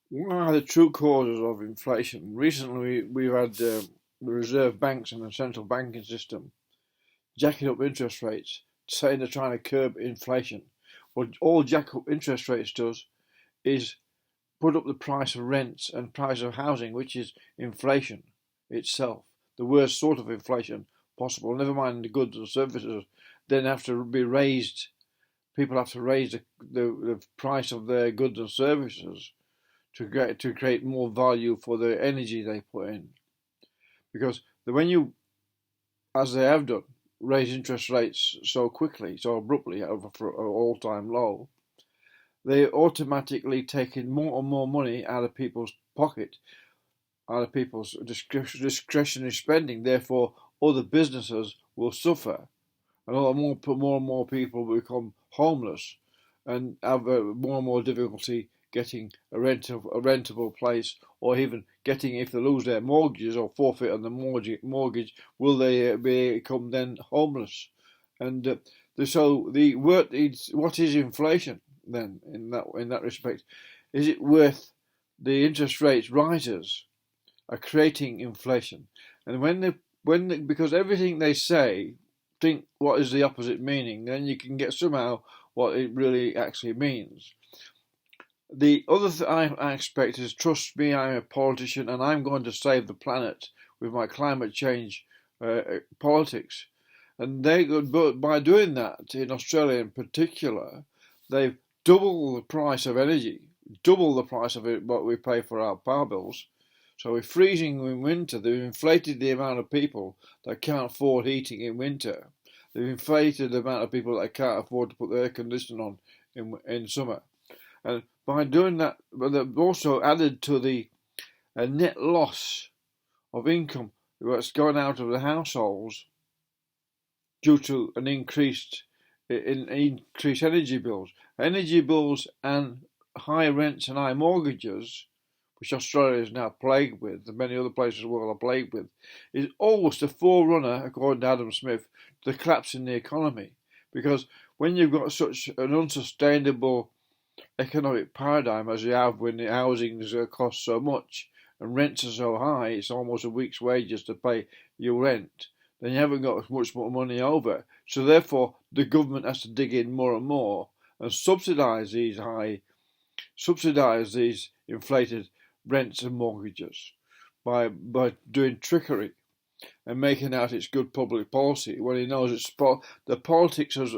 What are the true causes of inflation? Recently, we've had the reserve banks and the central banking system jacking up interest rates, saying they're trying to curb inflation. What all jack up interest rates does is put up the price of rents and price of housing, which is inflation itself, the worst sort of inflation possible. Never mind the goods and services, then have to be raised. People have to raise the price of their goods and services to create more value for the energy they put in. Because when you, as they have done, raise interest rates so quickly, so abruptly over for an all-time low, they automatically taking more and more money out of people's pocket, out of people's discretionary spending. Therefore, other businesses will suffer, and more and more people will become homeless and have more and more difficulty getting a rentable place, or even getting, if they lose their mortgages or forfeit on the mortgage, will they become then homeless? And what is inflation then in that respect? Is it worth the interest rates rises are creating inflation? And because everything they say, think what is the opposite meaning, then you can get somehow what it really actually means. The other I expect is, trust me, I'm a politician and I'm going to save the planet with my climate change politics. And by doing that, in Australia in particular, they've doubled the price of energy, double the price of it, what we pay for our power bills. So we're freezing in winter. They've inflated the amount of people that can't afford heating in winter. They've inflated the amount of people that can't afford to put the air conditioning on in summer. And by doing that, but they've also added to the net loss of income that's gone out of the households due to an increased energy bills and high rents and high mortgages, which Australia is now plagued with, and many other places in the world are plagued with, is almost a forerunner, according to Adam Smith, to the collapse in the economy. Because when you've got such an unsustainable economic paradigm as you have when the housing costs so much and rents are so high, it's almost a week's wages to pay your rent, then you haven't got much more money over. So therefore, the government has to dig in more and more and subsidise these inflated rents and mortgages by doing trickery and making out it's good public policy when he knows the politics has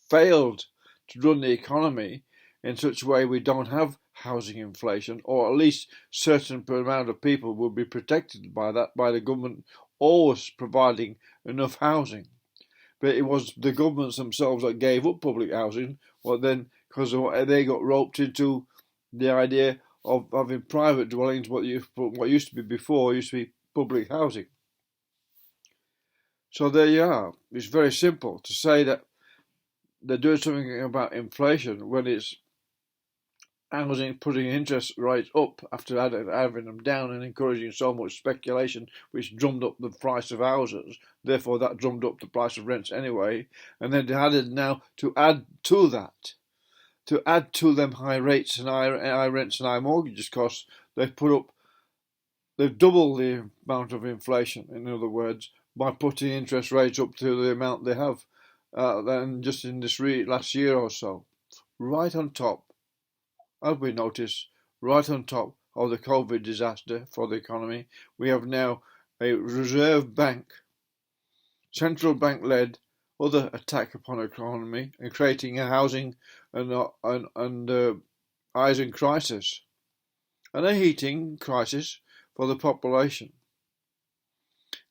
failed to run the economy in such a way we don't have housing inflation, or at least certain amount of people will be protected by that, by the government always providing enough housing. But it was the governments themselves that gave up public housing, well then, because they got roped into the idea of having private dwellings, what used to be before used to be public housing. So there you are. It's very simple to say that they're doing something about inflation when it's housing, putting interest rates up after having them down and encouraging so much speculation, which drummed up the price of houses. Therefore, that drummed up the price of rents anyway. And then they added now to add to that, to add to them high rates and high rents and high mortgages costs, they've doubled the amount of inflation, in other words, by putting interest rates up to the amount they have then just in this last year or so. Right on top, as we notice, right on top of the COVID disaster for the economy, we have now a reserve bank, central bank led other attack upon the economy and creating a housing and housing crisis and a heating crisis for the population.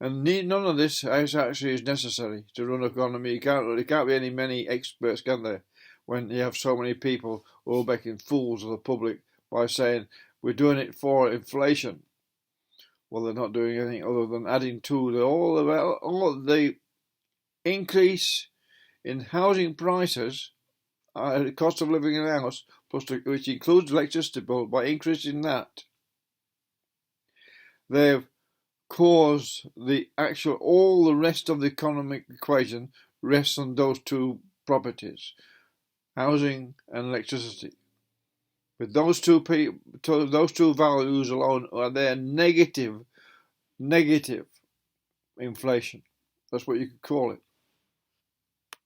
And none of this is necessary to run an economy. There can't be many experts, can there, when you have so many people all making fools of the public by saying we're doing it for inflation. Well, they're not doing anything other than adding to all the increase in housing prices, the cost of living in a house, which includes electricity bill, by increasing that. They've caused all the rest of the economic equation rests on those two properties, housing and electricity. With those two values alone are their negative inflation. That's what you could call it.